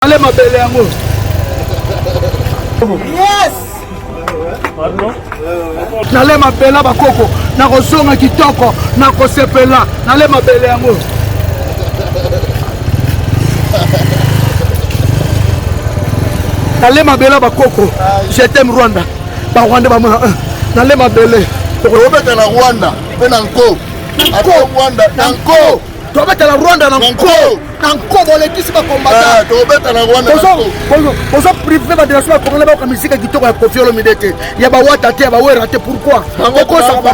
Allez ma belle yango. Yes. Nale ma belle bakoko, na kozonga kitoko, na kosepela, nale ma belle yango. Nale ma belle bakoko, je t'aime Rwanda. Ba Rwanda ba mona. Nale ma belle. Tobeta na Rwanda, pe na nko. Ako Rwanda na nko. Tobeta na Rwanda na nko. Nanko bolekisi ba combattant tobeta na Rwanda bozo privé ba direction ba congolais ba musique kitoko ya Koffi Olomide ya ba wata te ba wera te pourquoi bokosa ba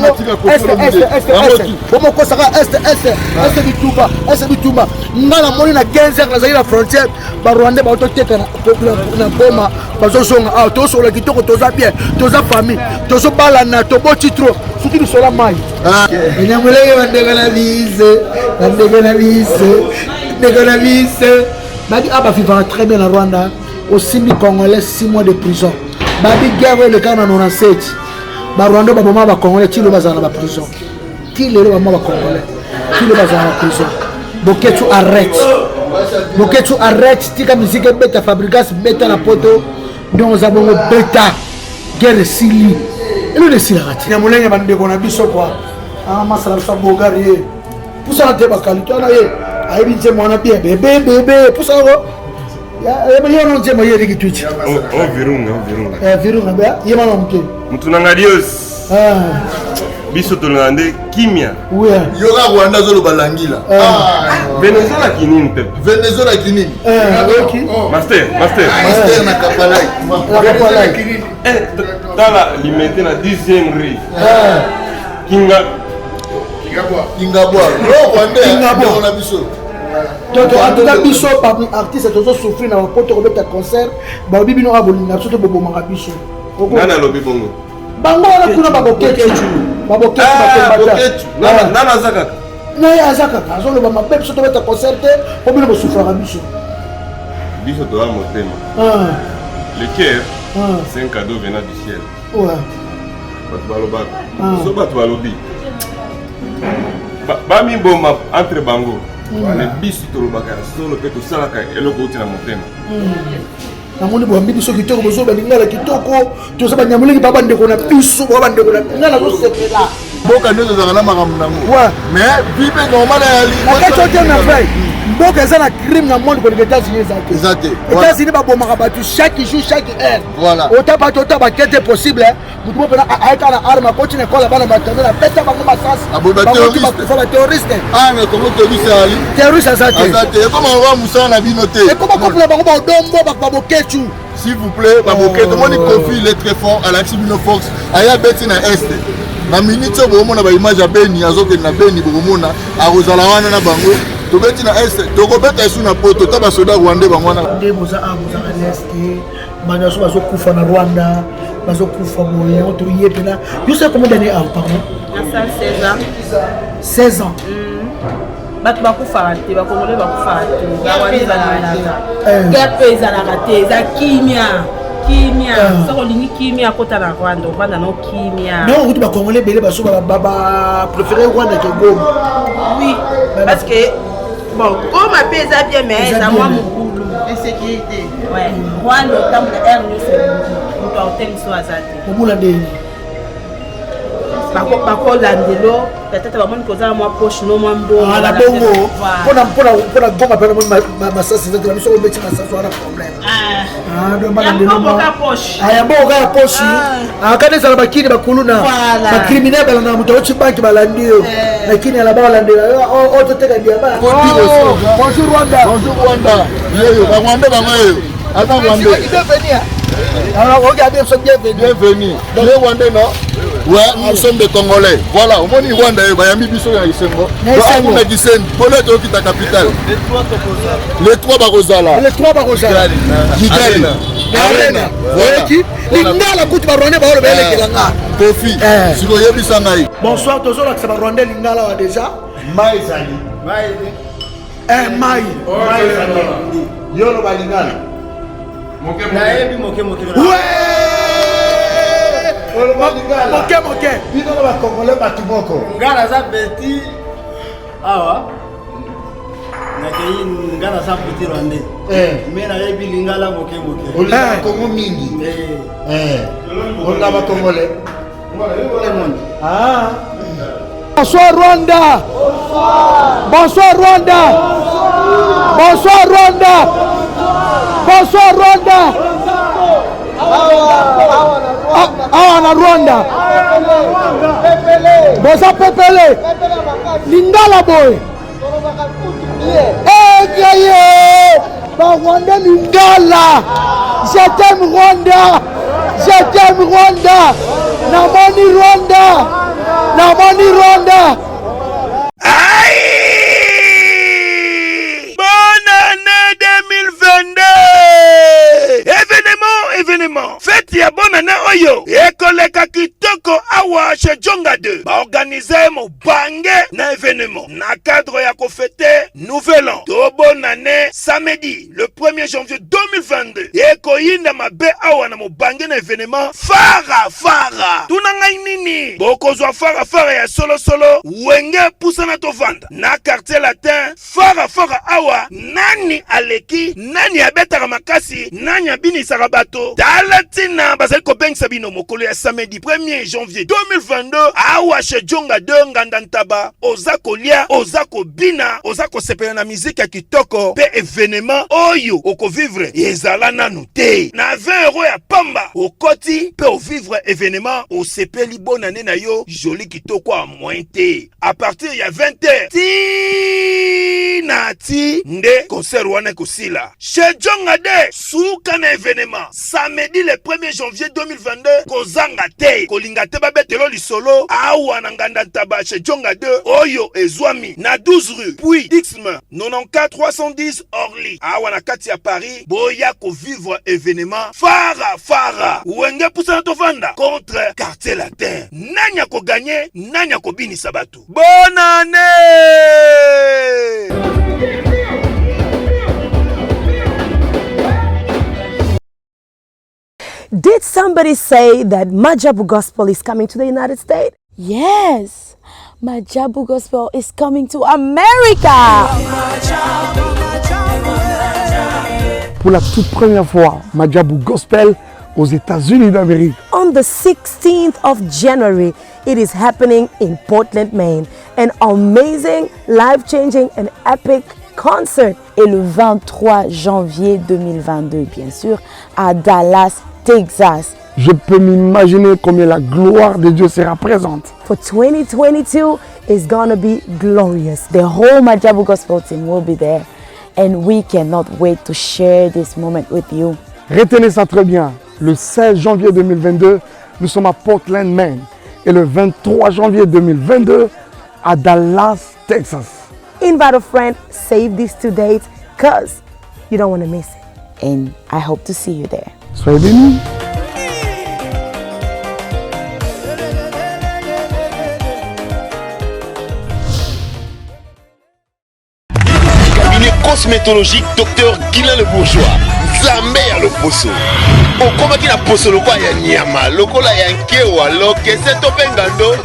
bomo kosa ka est bituba ngala moni na 15h na zaira frontière ba Rwanda ba ototeka na boma bazo zonga ah to so la kitoko toza bien toza famille tozo balana to boti trop soki du sola mai nyamulege bandega na bise d'économiste. Babi Abba vivra très bien en Rwanda. Au Simbi Congolais, 6 mois de prison. Babi guerre le cas en 97. Rwanda, Babama va Congolais, qui le base dans la prison. Qui le Babama va Congolais, qui le base dans la prison. Boketu arrête. Boketu arrête. Tika musique bêta fabricasse bêta la poto. Donc nous avons bêta. Guerre Sili. Et nous décidons. Il y a moulin qui va nous dire quoi. Ah, ma salle sa bogarrier. Pour ça, on a des qualités. Aïe bien moi na bien bébé pour ça ya yo non jema yeri ki twitch virunga ba yema no mke mtu nanga dios biso tolande kimia yoga Rwanda zolo balangila Venezuela kinini pepe Venezuela kinini master na kapalai kinini tala limete na 10e rue Ingabwa Rwanda na biso toto atuka biso par artiste tozo souffrir na poto ko beta concert ba bibi no aboli na soto bobo manga biso nana lobi bongo bango na kuna baboketu nana zaka na ya zaka azolo ba mabe soto beta concert ko bino souffrir biso to a motema le cœur c'est un cadeau venant du ciel so batu balobi bami bomba entre bango ne biso tolobaka solo pe tosalaka eloko uti na motema namoni bombi biso kitoko bozo balingala kitoko toza banyamulingi baba ndeko na biso baba ndeko na ngala zo sepela boka ndio tozaka na makambo nango mais vive normal ya li na vrai mboka eza na crime na monde koleka États-Unis exacte États-Unis babomaka batu chaque jour chaque heure voilà otaba tota bakete possible mutu mo pena aika na arme continue kola bana batana na peta bango masasi ba terroriste mais comment terroriste azate comment on va musala na bino te et comment kopula bango ba dombo baboketu s'il vous plaît baboketu moni Koffi il est très fort à la Tibino Fox aya beti na est na minute bomona ba image ya Beni azoke na Beni bomona arozala wana na bango tobeti na est tokobeta esu na poto ta basoda Rwanda bango wana nde boza à l'est bana so bazokufa na Rwanda bazokufa boye to yepela you sais combien d'années pardon 16 ans bato bakufa te bakongole bakufa te bawanezalaka gape ezalaka te eza kimia soko lingi kimia kota na Rwanda ovanda no kimia non uti bakongole bele baso baba préféré Rwanda que Goma oui parce que bon Goma pe eza bien mais eza mwa mokulu insécurité ouais Rwanda otambo na air news moto aotemi so azate obula ndeni bakolandelo peut-être bamoni kozala mwa poche no mwa mbongo na bongo mpona Goma pena moni masasi ezate biso obeti masasi wana problème yambo kaka poche akade ezala bakini bakuluna bakriminel balanda na moto oti banki balandi yo lakini alaba balandela ototeka biaba bonjour Rwanda yeyo bangwanda bango yeyo ata Rwanda alors regardez ce bienvenue les Rwandais non ouais nous sommes des Congolais voilà au moni Rwanda bayambi biso ya Isengo na Gisenyi pole to kita capitale les trois barozala Kigali Arena qui lingala kuti ba Rwanda ba lo belekela nga Koffi siko yebisa ngai bonsoir tozola que ça ba Rwanda lingala wa déjà mai zali mai yolo ba lingala moke bino ba Congolais batu moko ngala za beti awa ngana sa petit rwandais mais na yebi lingala moke olingaka Congo mingi olingaka Congolais. Bonsoir Rwanda. Bonsoir Rwanda. Bonsoir Rwanda. Bonsoir Rwanda. Awa na Rwanda. Bosa pepele. Lingala boy. Gaye. Ba Rwanda lingala. Je t'aime Rwanda. Je t'aime Rwanda. Namoni Rwanda. Namoni Rwanda. Aïe! Bonne année 2022! Événement! Fête ya bonne année oyo! Ekoleka kitoko awa chez Djonga 2. Ba organiser mo bange na événement. Na cadre ya ko fêter nouvel an. To bonne année samedi le 1er janvier 2022. Eko yinda mabe awa na mo bange na événement. Fara! Tuna ngai nini? Boko zwa fara ya solo. Wenge pusana to vanda. Na quartier latin. Fara awa. Nani aleki? Nani abetaka makasi? Nani abini sarabato? Dalatina bazali ko beng sabino mokolo ya samedi 1er janvier 2022 awa chez Djonga 2 ngandantaba oza kolia oza kobina oza kosepela na musique ya kitoko pe événement oyo oko vivre ezala nanu te na 20 € ya pamba okoti pe o vivre événement osepeli bonne année na yo joli kitoko a moins te à partir ya 20h ti nde concert wana kosila chez Djonga 2 suka na événement samedi le 1er janvier 2022 kozanga te kolinga te babetelo lisolo awa na ngandantaba chez Djonga 2 oyo ezwami na 12 rue puis Dixme 94 310 Orly awa na kati ya Paris boya ko vivre événement fara wenge pusana to vanda contre quartier latin nanya ko gagner nanya ko binisa batu bonne année. Did somebody say that Majabu Gospel is coming to the United States? Yes, Majabu Gospel is coming to America. Pour la toute première fois, Majabu Gospel aux États-Unis d'Amérique. On the 16th of January, it is happening in Portland, Maine. An amazing, life-changing and epic concert. Et le 23 janvier 2022, bien sûr, à Dallas, Texas. Je peux m'imaginer combien la gloire de Dieu sera présente. For 2022, it's gonna be glorious. The whole Majabu Gospel team will be there. And we cannot wait to share this moment with you. Retenez ça très bien. Le 16 janvier 2022, nous sommes à Portland, Maine. Et le 23 janvier 2022, à Dallas, Texas. Invite a friend, save these 2 dates, because you don't want to miss it. And I hope to see you there. Soyez bénis. Cabinet cosmétologique Dr Guilain le Bourgeois. Nzambe ya loposo. Okomaki na poso lokwa ya nyama, lokola ya nkewa, lokese to pengando.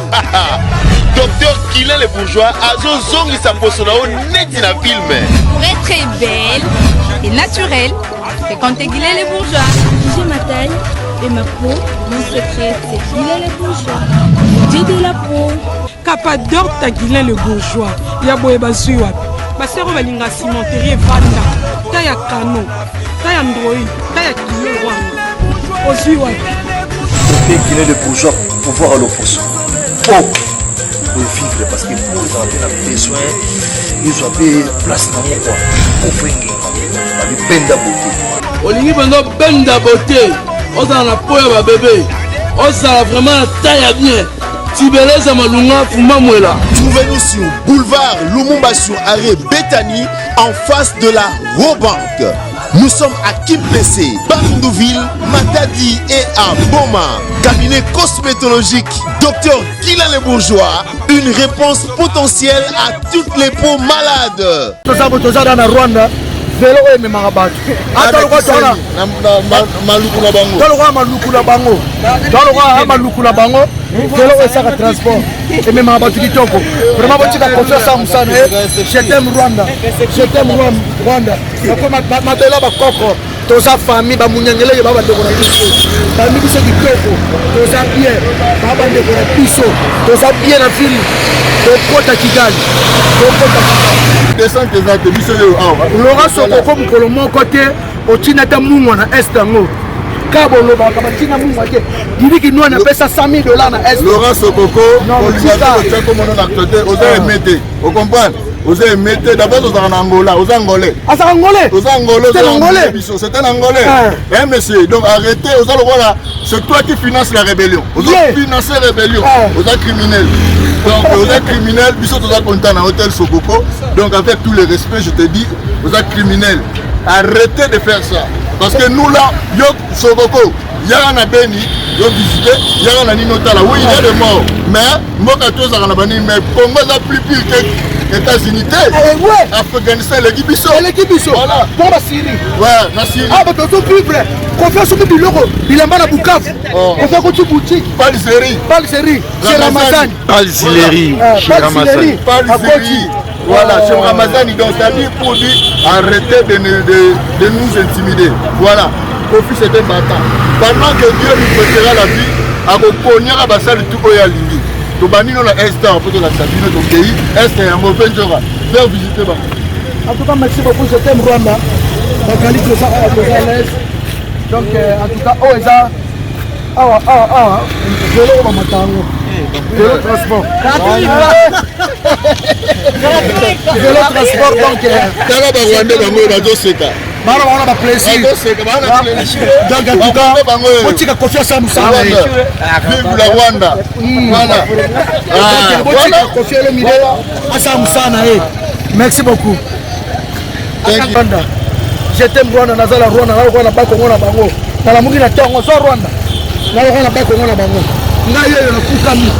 Dr Guilain le Bourgeois azozongisa poso na o neti na filme. Pour être belle et naturelle, fréquentez Guilain le Bourgeois. J'ai ma taille et ma peau. Mon secret, c'est Guilain le Bourgeois. Dieu de la peau. Capador ta Guilain le Bourgeois. Yaboye bazui wapi. Basero balinga cimenterie vanda. Taya kano. Taya android. Taya kilo wanga. Ozui wapi. Dr Guilain le Bourgeois pour voir l'opposo. Oh. Pour vivre parce que pour les avoir besoin ils ont fait place dans mon coin pour faire une benda beauté olingi bando benda beauté ozala na poya ba bébé ozala vraiment na taille bien tibeleza malunga fuma mwela. Trouvez-nous sur boulevard Lumumba sur arrêt Bethany en face de la Robank. Nous sommes à Kimpese, Bandouville, Matadi et à Boma. Cabinet cosmétologique Dr Guilain le Bourgeois. Une réponse potentielle à toutes les peaux malades. Transport. et même Abatu Kitoko. Vraiment, tu as confiance à Moussane. Je t'aime Rwanda. Je t'aime Rwanda. Ma belle Bakoko. Toza famille, Bamunyangele, Baba de Bonapiso. Famille qui se dit Kitoko. Toza bien. Baba de Bonapiso. Toza bien la fille. Tokota Kigali. Descends tes actes. Laurent Sokoko, Mukolomo, côté, au Tinata Moumona, Estango. Kabolo bakabatina mungu ake diriki nous on appelle ça $100,000 na est Laurent Sokoko comme on a côté osa emete vous comprenez osa emete d'abord aux Angola aux Angolais c'est un Angolais c'est un Angolais hein monsieur donc arrêtez aux voilà c'est toi qui finance la rébellion aux financer la rébellion aux criminels donc aux criminels biso tous à content dans hôtel Sokoko donc avec tout le respect je te dis aux criminels arrêtez de faire ça. Parce que nous là, yo Sokoko, y'a na beni, yo visité, y'a na ninotala. Oui, il y a des morts. Mais moi quand tous à bani, mais Congo ça plus pire que États-Unis. Afghanistan, l'équipe biso. Voilà. Pour la Syrie. Ouais, la Syrie. Ah, mais tout plus vrai. Confiance au Biloko, il a mal à Bukavu. On fait quoi tu boutique? Pas de série. C'est Ramazan. Pas de série. Voilà, chez Ramazan, donc c'est-à-dire pour dire arrêtez de nous intimider. Voilà, Kofi c'était battant. Pendant que Dieu nous prêtera la vie, à reconnaître à Bassal tout au Yalindi. Tu bannis dans la Est, on peut la Sabine, ton pays, Est et un mauvais jour. Faire visiter. En tout cas, merci beaucoup, je t'aime Rwanda. Donc, en tout cas, oh, ça. Je l'ai au matango. Vélo transport. Vélo transport donc. Tala ba Rwanda bango bazo seka. Bana bana ba plaisir. Donc en tout cas, on tika confiance à Moussa. Vive la Rwanda. Voilà. Voilà. Confiance le milieu. Asa Moussa na e. Merci beaucoup. Rwanda. Je t'aime Rwanda nazala Rwanda na Rwanda ba Kongo na bango. Na la mungi na tongo so Rwanda. Na Rwanda ba Kongo na bango. Ngai yo nakukami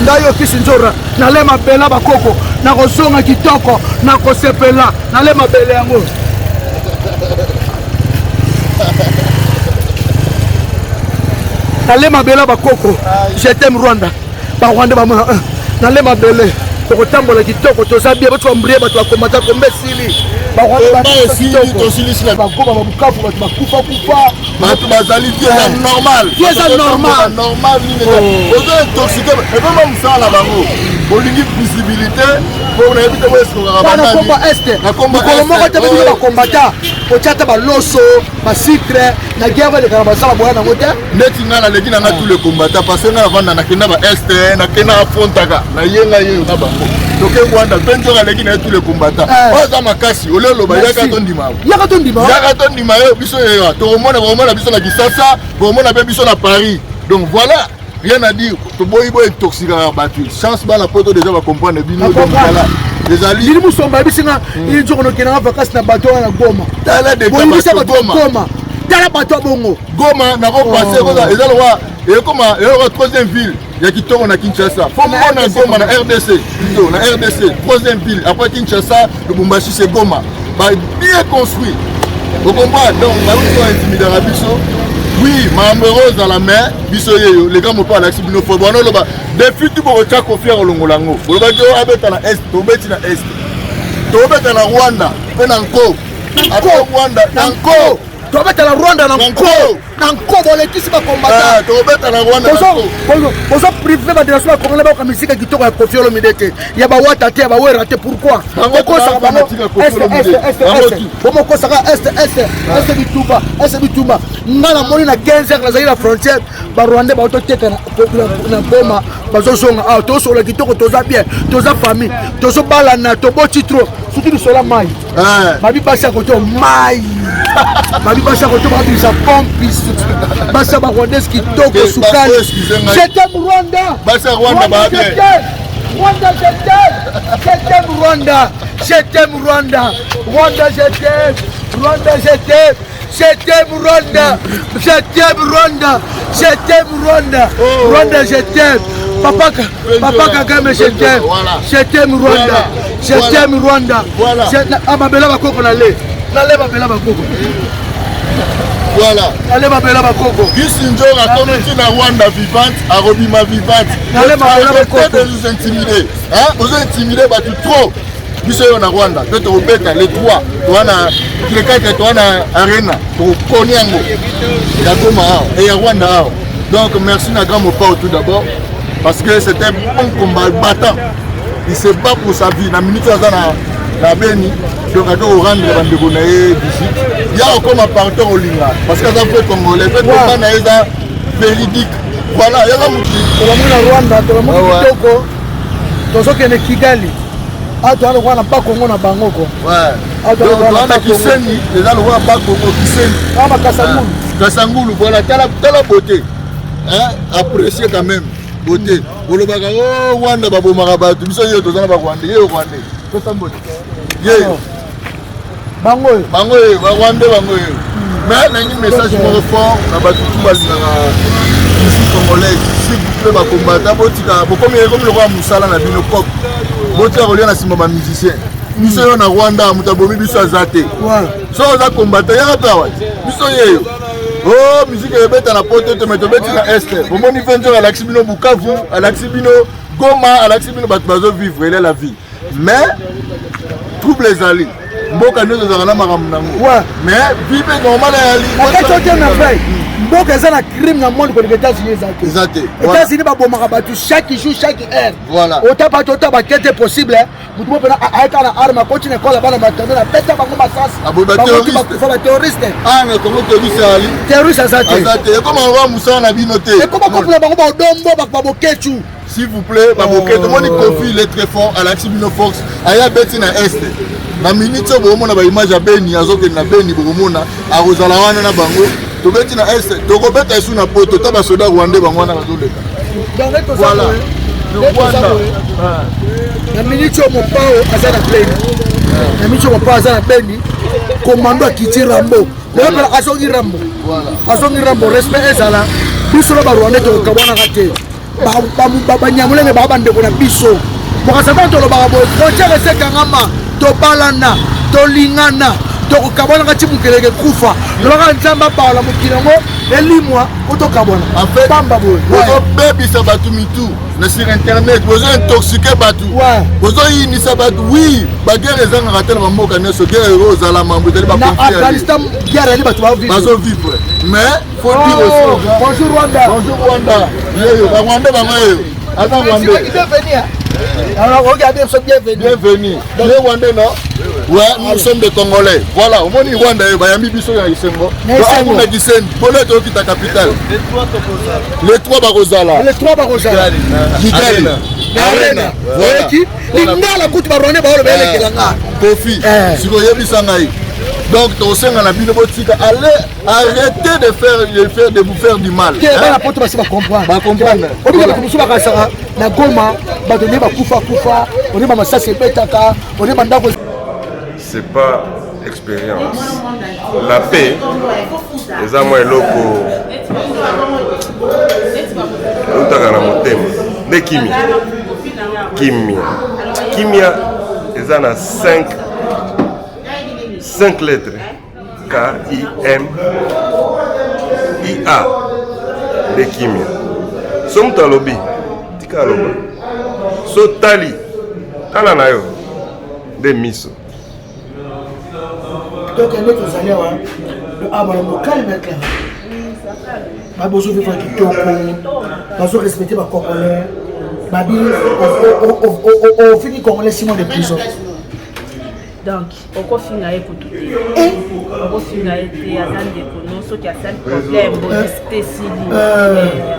ngai yo kisi nzora nalema bela bakoko nakozonga kitoko nakosepela nalema bele yango nalema bela bakoko je t'aime Rwanda ba Rwanda ba mona nalema bele tokotambola kitoko toza bien bato bambrie bato bakomata kombesili ba Rwanda ba sili to sili sila bakoma ba bukafu bato bakufa bato bazali pieza normal ni ozo intoxiqué et même ça la bango olingi visibilité pour na éviter west ko na komba est na komba moko te ba kombata ochata ba loso ba secret na guerre de karabasa boya na ngote neti ngala leki na tous les combattants parce que na vanda na kenda ba est na kenda afrontaka na yenga yeyo na bango donc Rwanda benjo ga leki na tous les combattants oza makasi olelo ba yaka to ndima yo biso yo to mona biso na Kisasa bo mona be biso na Paris donc voilà rien à dire to boy intoxiqué battu chance ba la poto déjà va comprendre bino donc voilà les alliés il musomba bisinga il jour no kena vacances na bateau na Goma tala de Goma tala bateau bongo Goma na ko passer koza ezalo wa et comme la troisième ville ya Kitoko na Kinshasa faut mona Goma na RDC plutôt na RDC troisième ville après Kinshasa Lubumbashi c'est Goma ba bien construit vous comprenez donc ba on intimider la biso. Oui, Mme Rose à la main, les gars m'ont pas l'accès de nos fois. Bon, non, depuis tout pour le confier au Longolango. Vous le voyez, à l'Est, au Beti na Est. Au Beti na Rwanda, Penanko. À Rwanda, Nanko. Au Beti na Rwanda, Nanko. Nanko, bon, les petits combattants. Au Beti na Rwanda, Nanko. Vous avez privé de la direction comme les gens qui qui t'ont confié le médecin. Il y a pas ouata, il y a pas oué raté pourquoi? Pourquoi ça va est Bituba, est Bituba. Nana moni na 15 heures la frontière, ba Rwanda ba autoteka na boma, ba zozonga ah to so la kitoko toza bien, toza famille, tozo balana to boti trop, surtout sur la maille. Babi basa ko to maille. Babi basa ko to ba bisa pompis. Basa ba Rwanda kitoko sukali. Je t'aime Rwanda. Basa Rwanda ba bien. Rwanda je t'aime Rwanda. Je t'aime Rwanda. Rwanda je t'aime. Rwanda je t'aime. Je t'aime Rwanda. Je t'aime Rwanda. Je t'aime Rwanda. Rwanda je t'aime. Papa Kagame je t'aime. Je t'aime Rwanda. Je t'aime Rwanda. Ah ma bella bakoko na le. Na le ma bella bakoko. Voilà. Allez mabela bakoko. Gisinjora comme tu na Rwanda vivante, Arobima vivante. Allez mabela bakoko. De nous intimider. Hein? Vous intimidez batu trop. Biso yo na Rwanda, peut te beta les trois. Toi na quelqu'un toi na arena, pour Konyango. Ya Goma et ya Rwanda. Donc merci na grand Mopao tout d'abord parce que c'était un combat battant. Il se bat pour sa vie. Na minute na Beni. Donc à rendre bandeko na ye visite. Il y a encore un partenaire au Linga parce que ça fait congolais, fait combat na eza véridique. Voilà, il y a la mouti. Pour Rwanda, pour la mouti toko. Tozo kene Kigali. Ah toi le roi na pas Congo na bango ko. Ouais. Ah toi le roi na Kiseni, les là le roi pas Congo Kiseni. Ah ma Kasangulu. Kasangulu, voilà, t'as la beauté. Hein, apprécier quand même beauté. Olobaka oh Rwanda babo marabatu, biso yo tozana ba Rwanda, yo Rwanda. To tambote. Ye. Bango ba Rwanda bango. Mais na un message mo fort na batu tubalinga musique congolaise, s'il vous plaît ba combattre botika, comme le roi Musala na bino pop. Botia rolio na simba ba musicien. Biso yo na Rwanda mutabomi biso azate. So za combattre ya pa wa. Biso yeyo. Oh, musique ebeta na pote te meto beti na este. Bomoni venzo à l'Axibino Bukavu, à l'Axibino Goma, à l'Axibino Batbazo vivre elle la vie. Mais trouble les alliés. Mboka nyo zazana makamnango. Mais vive normal ali. Akato tena fay. Mboka za na crime na monde ko les États-Unis zate. Zate. États-Unis ba bomaka batu chaque jour, chaque heure. Voilà. Otapa kete possible. Mutu pena aika na arma continue kola bana batana na peta bango masas. Aboba terroriste. Ah mais comment terroriste ali? Terroriste azate. Azate. Et comment on va Moussa na binoté? Et comment ko pula bango ba dombo ba bokechu. S'il vous plaît, Baboké, tout le monde confie, il est très fort à l'Axibino Fox. Aya beti na est. Na minute bo mona ba image ya Beni azoke na Beni bo mona a Rosala wana na bango. To beti na est. To ko beta isu na poto ta ba soda Rwanda bango na bazoleka. Voilà. Le Rwanda. Na minute mo pao azana Beni. Na minute mo pao azana Beni. Commando akiti Rambo. Le azongi Rambo. Voilà. Azongi Rambo respect ezala. Biso ba Rwanda to kabona kate. Banyamulenge babandeko na biso mokasaba tolobaka boye frontiere esekangama tobalana tolingana tokokabwana kati mokeleke kufa lobaka nzambe apaola mokili yango elimwa otokabwana pamba boye ozobebisa bato mitu na sur internet bozointoxike bato bozoyinisa bato wi bagere ezangaka te na bamboka nyonso gere ero ozala mambo ezali baafghanistan gere ali bato bazovivre mais faut dire aussi bonjour Rwanda yeyo barwanda bango eyo aza rwanda alors regardez ce bienvenue les Rwandais non ouais nous sommes des Congolais voilà au moni Rwanda e bayambi biso ya Isengo donc na Gisenyi pole to kita capitale les trois bakozala Kigali arena voilà qui lingala kuti barone baolo belekela nga kofi siko yebisa ngai. Donc, au sein de la Bible, allez arrêtez de vous faire du mal. C'est pas expérience. La paix, les amours et l'eau de Kimia, ils en ont 5 lettres. K-I-M-I-A de Kimia. Som talobi, tika aloba. So tali, tala na yo de miso. Donc un autre allé wa le abalo calme là. Ba bozo vivre kitoko, bazo respecter ba congolais. Babi au fini congolais 6 mois de prison. Donc, on finit avec tout. On finit avec des économies, ceux qui ont des problèmes, des spécialistes.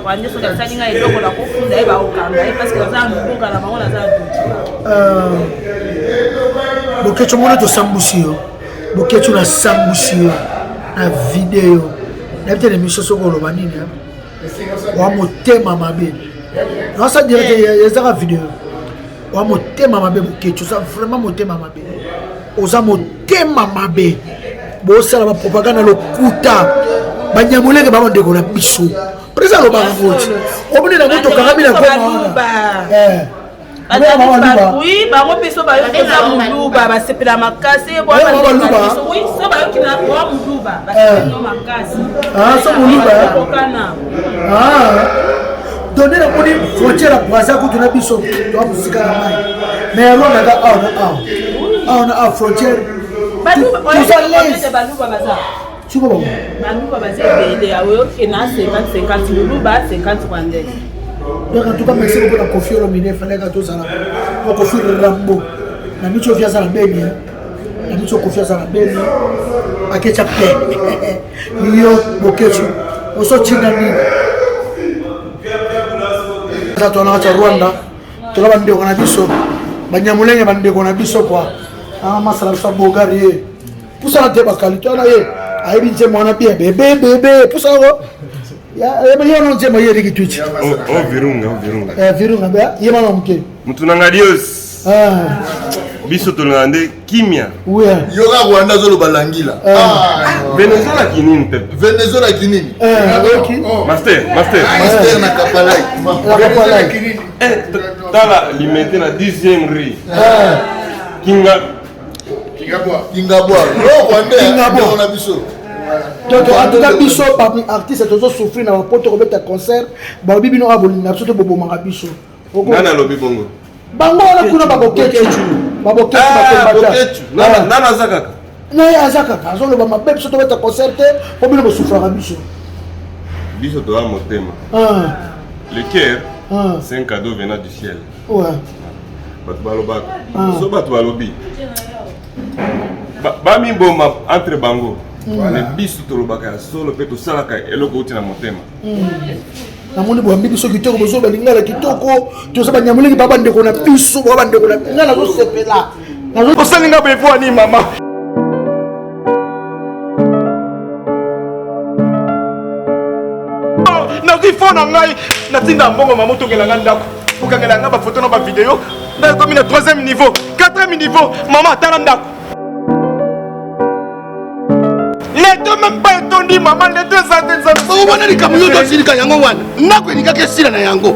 On a des gens qui ont des problèmes, parce que nous avons beaucoup de donc, tu as sambusi, donc tu as sambusi, la vidéo. Il y a des émissions sur le banini. On a un thème à ma belle. Non, ça dit qu'il y a une vidéo. On a un thème à ma belle. Tu as vraiment un thème à ma belle. Oza motema mabe bosala ba propaganda lokuta banyamulenge baba ndeko na biso presa lo ba ngoti obone na moto karabi na goma oui bango mpe so bayokoza moluba basepela makasi oui so bayokina wa moluba basepela makasi so moluba kokana donner la moni frontière à Brazza contre la biso doit musique à la main mais on a frontière tu vois baluba baza ebele aoyokena 50-50 moluba 50 rwandais. Donc en tout cas merci beaucoup la confiance au ministre fallait que tout ça là pour confier le Rambo na micho confiance à la belle na micho confiance à la belle akecha pe yo bokecho oso chingani ça tona cha Rwanda tola bande ko na biso banyamulenge bande ko na biso quoi masala sa Bulgarie pour ça la débat qualité na ye ayebi nje mwana bien bébé pour ça on virunga ba yema mke mutu nanga dios biso tolande kimia yoga Rwanda zolo balangila Venezuela kinini pepe Venezuela kinini master na kapalai kinini tala limete na 10e rue Kingabwa Rwanda na biso. Donc en tout cas biso parmi artistes toujours souffrir na poto ko beta concert ba bibino abolinga biso to bobo manga biso nana lobi bongo bango na kuna baboketu nana zakaka na ya zakaka azolo ba mabe biso to beta concert po bino bo souffrir biso to a motema le cœur c'est un cadeau venant du ciel batu balobaka so batu balobi bami boma entre bango le biso tolobaka solo pe tosalaka eloko uti na motema namoni bwambi biso kitoko bozo balingala kitoko toza banyamulingi baba ndeko na biso baba ndeko na ngala zo sepela nazo osalinga bevo ani mama nazi fona ngai natinda mbongo mama tokelanga ndako okangelanga ba photo na ba vidéo na komi na 3e niveau 4e niveau mama tala ndako. Les deux même pas étonnés, maman, les deux années. Vous voyez les camions de Sirika Yangowan. N'a pas de Sira Yango.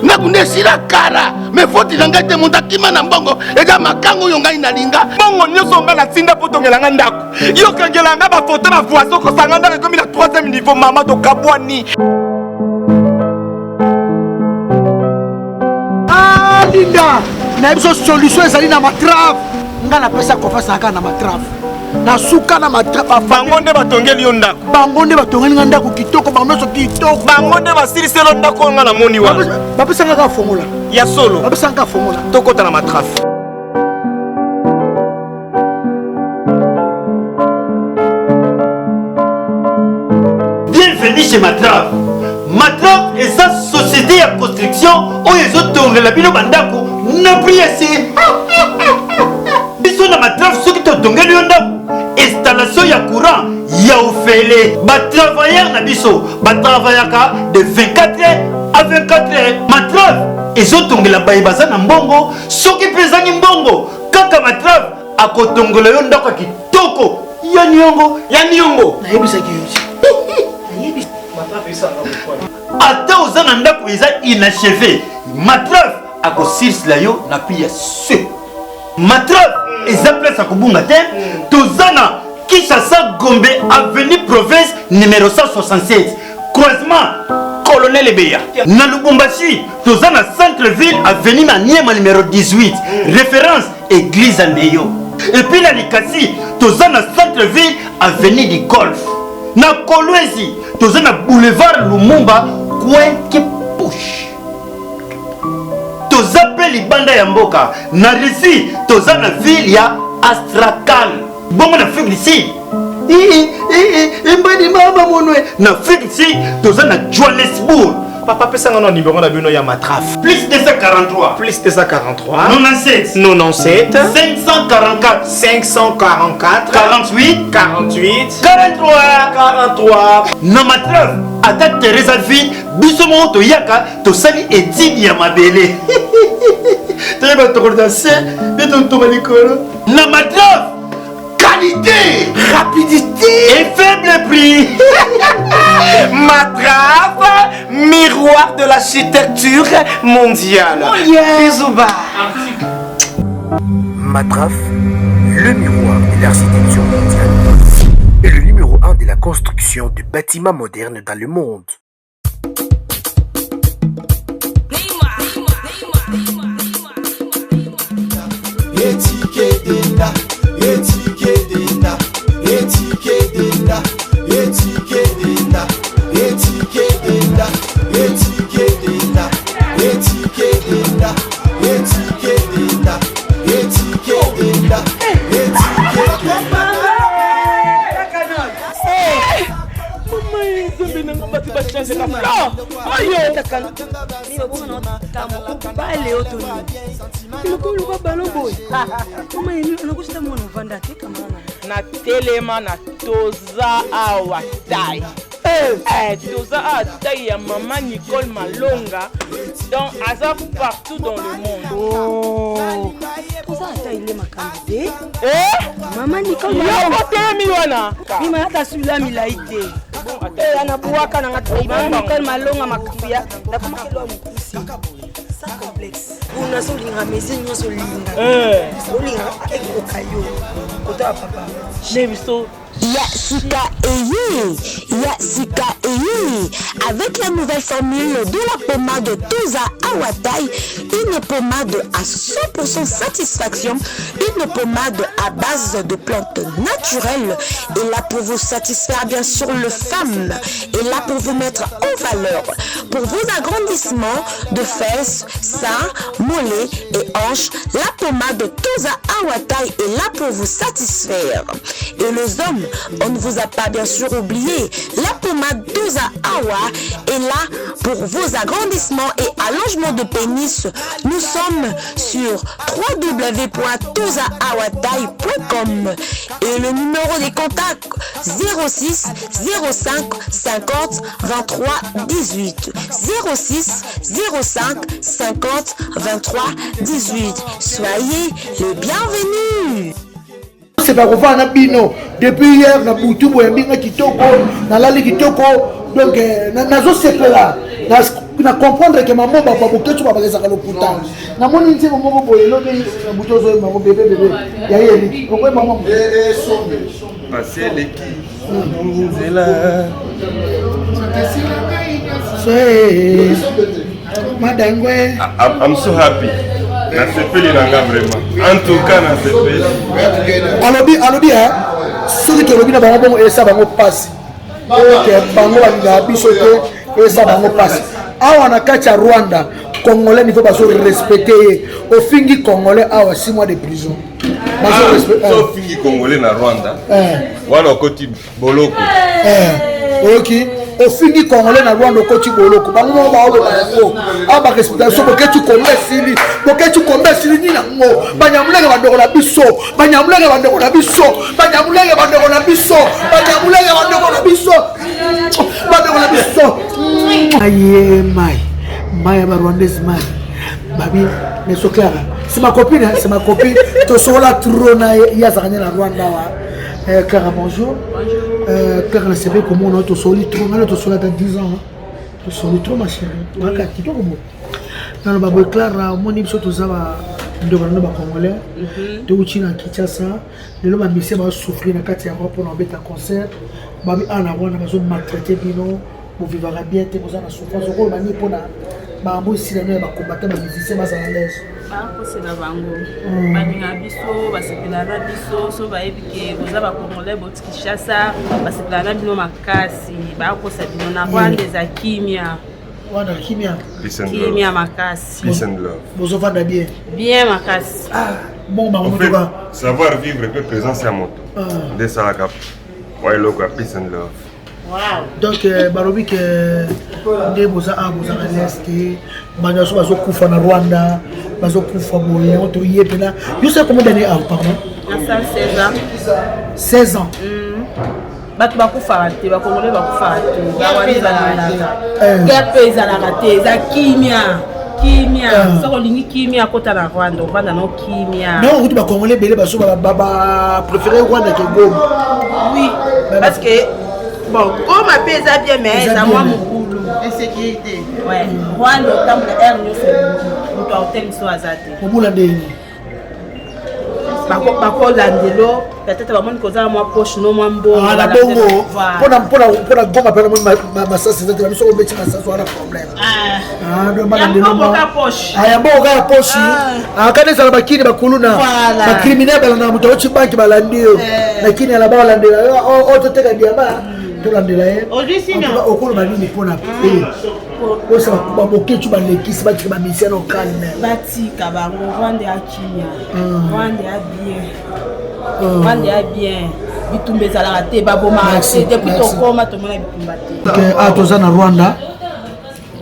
N'a pas de Sira Kara. Mais faut-il en gâter mon takima Nambongo. Et dans ma kango yonga inalinga. Bongo nyo songa la tinda poto ngelanga ndako. Yo kangelanga ba photo na voisin ko sanganda comme la 3e niveau maman to kabwani. Ah Linda, na une solution ezali na matrave. Ngala pesa ko fasa kana matrave. Na suka na matrapa bango nde batongeli yo ndako bango nde batongeli nga ndako kitoko bango so kitoko bango nde basiliselo ndako nga na moni wana bapesanga ka formula ya solo bapesanga ka formula tokota na matrafe. Bienvenue chez Matraf. Matraf est sa société de construction où ils ont tourné la bino bandako na priesi biso na Matraf ceux qui t'ont tourné le ndako installation ya courant ya ofele ba travailleurs na biso ba travaillaka de 24 heures à 24 heures. Matraf ezotongela baye baza na mbongo soki pezangi mbongo kaka Matraf akotongola yo ndako kitoko ya niongo na yebisa ki ata oza na ndako eza inachevé Matraf akosirsila yo na pia se Matraf eza place akobunga te tozana Kinshasa Gombe avenue province numéro 167 croisement Colonel Ebeya na Lubumbashi tozana centre-ville avenue Maniema numéro 18 référence église Andeyo et puis na Likasi tozana centre-ville avenue du Golf na Kolwezi tozana boulevard Lumumba coin Kipush tozape libanda ya mboka na Risi tozana ville ya Astrakhan bongo na Afrique du Sud mbadi mama monwe na Afrique du Sud tozana Johannesburg. Papa pesanga no numéro na bino ya Matraf plus 243 plus 243 97 97 544 544 48 48 43 na Matraf ata Teresa vie biso mo to yaka to sali étude ya mabele très bien tournation et to tomalikolo na Matraf qualité, rapidité et faible prix. Matraf, miroir de la l'architecture mondiale. Bisous, bye. Matraf, le miroir de l'architecture mondiale et le numéro 1 de la construction de bâtiments modernes dans le monde. na telema na toza awa tai toza awa tai ya mama Nicole Malonga donc aza partout dans le monde. Toza awa ile makambe mama Nicole Malonga telemi wana bima hata sula milaite anabuaka na ngati mama Nicole Malonga makambia na kuma kelo mkusi sa complexe una solinga mezi nyoso linga solinga ekokayo kota papa nebiso Yasika Eye. Avec la nouvelle formule de la pommade Toza Awatai, une pommade à 100% satisfaction, une pommade à base de plantes naturelles, et là pour vous satisfaire bien sûr le femme, et là pour vous mettre en valeur, pour vos agrandissements de fesses, seins, mollets et hanches, la pommade Toza Awatai est là pour vous satisfaire. Et les hommes, on ne vous a pas bien sûr oublié, la pommade Toza Awa est là pour vos agrandissements et allongements de pénis. Nous sommes sur www.tozaawatai.com et le numéro des contacts 06 05 50 23 18 06 05 50 23 18. Soyez les bienvenus. C'est pas qu'on a bino depuis hier na butu boyambinga kitoko na lali kitoko donc nazo sepela na comprendre que maman baba boketu baba ezaka lokuta na moni nti maman boyelo be buto zo maman bébé ya yeli okwe maman passer les qui nzela madangwe. I'm so happy. Na sepeli nanga vraiment. En tout cas na sepeli. Alobi soki to lobi na bango bongo esa bango passe. OK bango balinga biso te esa bango passe. Awa na kati ya Rwanda, Congolais niveau baso respecter au fingi Congolais awa 6 mois de prison. Baso respecter. So fingi Congolais na Rwanda. Wana koti boloko. OK. Au fingi Congolais na Rwanda koti boloko. Bango ba olo bango. Aba respectation boke tu kombe sili ni nango. Banyamulenge bandoko na biso. Banyamulenge bandoko na biso. Banyamulenge bandoko na biso. Banyamulenge bandoko na biso. Bandoko na biso. Aye mai ba Rwandaise mai. Babi mais so clair. C'est ma copine, To sola trona ya zakanya na Rwanda wa. Clara bonjour. Clara na sebe comme on to soli trona to sola dans 10 ans. To soli trop ma chérie. Maka kitoko mo. Dans le babo Clara moni biso to zaba ndobana ba congolais. To uchina Kinshasa. Lelo ba mission ba souffrir na kati ya pour na beta concert. Babi ana wana bazo maltraiter bino. Vous vivra bien, vous avez la souffrance. Vous avez la souffrance. Bambo ici les ba combattre ba musicien ba à l'aise. Ba ko c'est la bango. Ba ninga biso ba sepela na biso so ba ebike boza ba congolais bo Kinshasa ba sepela na bino makasi ba ko sa bino na Rwanda za kimia. Rwanda kimia. Kimia makasi. Peace and love. Vous avez bien. Bien makasi. Bon ba moto ba savoir vivre peut présence à moto. De ça cap. Ouais loko peace and love. Wow. Donc barobi que des boza à l'est bana so bazo kufa na Rwanda bazo kufa boye on to yepena you sais combien d'années pardon na 16 ans 16 ans batu bakufa te ba congolais bakufa te ba waniza na gape ezalaka te za kimia soko lingi kimia kota na Rwanda banda no kimia non uti ba congolais belé baso ba préférer Rwanda que Goma oui parce que bon Goma pesa bien mais ça moi mukulu Insécurité. Ouais. Rwanda, au temps de l'air, nous sommes. Nous sommes hôtel, nous sommes azati. Au bout de l'année. Bakolandelo peut-être bamoni kozala mwa poche no mwa mbongo na bongo pona goma pena mwa masasi zati biso ko beti masasi wala problème do balandelo mwa aya bongo ka poche akane sala bakini bakuluna ba criminel balana muto ochi banki balandio lakini ala balandela o to teka diaba to landela ye okolo banini pona osa baboketu balekisi batika bamisia no calme batika bango vande akinya vande ya bien vande ya bien bitumba ezalaka te babomaka te depuis tokoma tomona bitumba te toza na Rwanda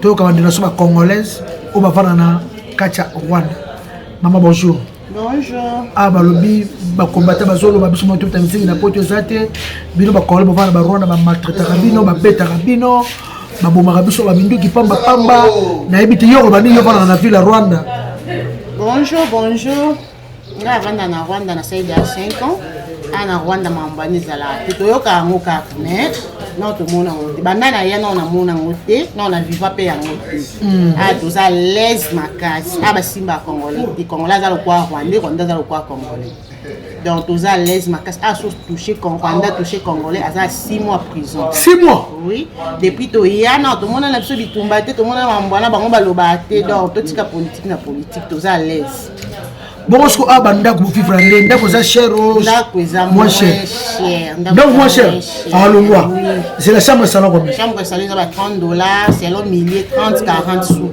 toyoka bandela so bacongolaise oyo bavanda na kati ya Rwanda. Mama bonjour. Bonjour. Balobi bakombata bazoloba biso moto tamisingi na poto eza te bino bacongolais bavanda ba Rwanda bamaltraitaka bino babetaka bino babomaka biso baminduki pamba nayebi te yo bani yo vanda na ville ya Rwanda. Bonjour. Nga vanda na Rwanda na saïd ya 5 ans. Ana Rwanda mambani zala. Toyoka yango kaka mais non to mona ngote. Banda na ya na mona ngote, na na viva pe ya ngote. Toza l'aise makasi. Basimba congolais. Di congolais za lokwa Rwanda, Rwanda za lokwa congolais. Donc toza l'aise makasi. Sauce touché Rwanda touché congolais, aza 6 mois prison. 6 mois. Oui. Depuis to ya na to mona na biso bitumba te, to mona mambana bango baloba te. Donc to tika politique na politique, toza l'aise. Bon, est-ce que Abanda vous vivre en Ndako za cher ou moins cher? Donc moins cher. Alors moi, c'est la chambre salon combien? Chambre salon ça va $30, salon millier 30 40 sous.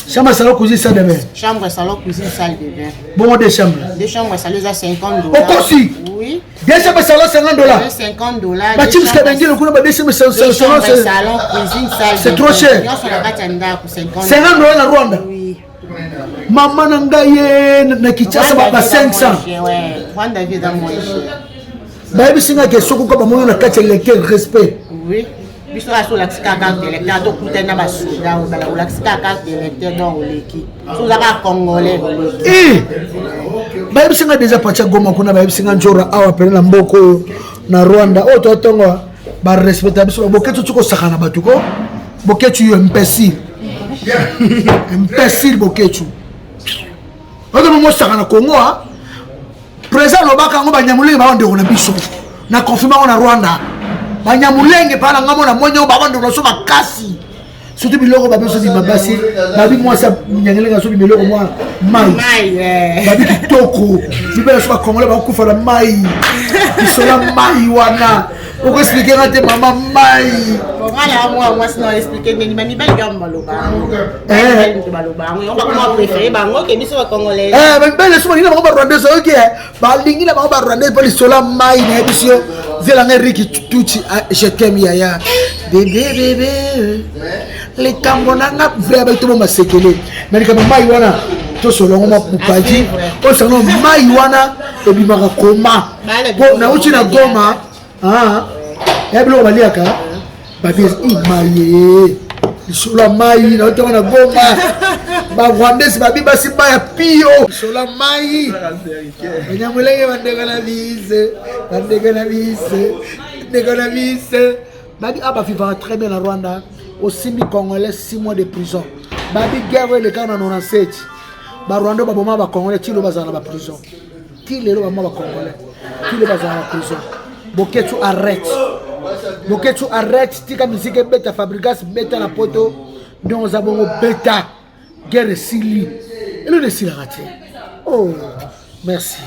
Chambre salon cuisine salle de bain. Chambre salon cuisine salle de bain. Bon des chambres. Des chambres salon ça $50. Au aussi. Oui. Des chambres salon $50. $50. Bah tu sais que le coup de des chambres salon cuisine salle. C'est trop cher. $50 na Rwanda. Maman nangaye na Kinshasa ba 500. Ouais, Rwanda vient dans moins cher. Ba bisinga ke soko ko ba mo na kati lecteur respect. Oui. Biso la so la carte de lecteur to kutena ba soda ba la carte de lecteur dans oleki. So za ka congolais oleki. Ba bisinga déjà pacha goma kuna ba bisinga njora awa pele na mboko na Rwanda. O to tongo ba respecta biso boketu tuko sakana batuko. Boketu yo imbécile. Imbécile boketu. Oto mo sakana Congo a président lobaka ngo banyamulenge ba ndeko na biso na confirma na Rwanda banyamulenge pa na ngamo na monyo ba ndeko so makasi surtout biloko ba biso di mabasi ba bi moi sa nyangelenga so biloko moi mai ba bi kitoko bibela so ba congolais ba kufa na mai biso na mai wana on peut expliquer à tes maman mai voilà moi sinon expliquer ni mami ba gamba loba on va comment préférer bango ke biso ba congolais mais belle so ni na ba rwandais OK ba lingi na ba rwandais pa lisola mai na biso zela ngeriki tuchi je t'aime yaya bébé les cambonanga vrai ba to masekele mais kama mai wana to solo ngoma pupaji o sano mai wana ebimaka koma po na uchi na goma ya bilo baliaka babi imaye sola mai na to na goma ba Rwandais babi basi ba pio sola mai nyamulenge bandega na vise babi aba vivant très bien en Rwanda aussi mi congolais 6 mois de prison babi guerre le kana 97 ba Rwanda ba boma ba congolais tilo bazana ba prison tilo ba ma ba congolais tilo bazana ba prison Boketu arrête, tika musique beta fabrigas beta la poto, donc zabongo beta, guerre sili, et le sili raté. Oh, merci.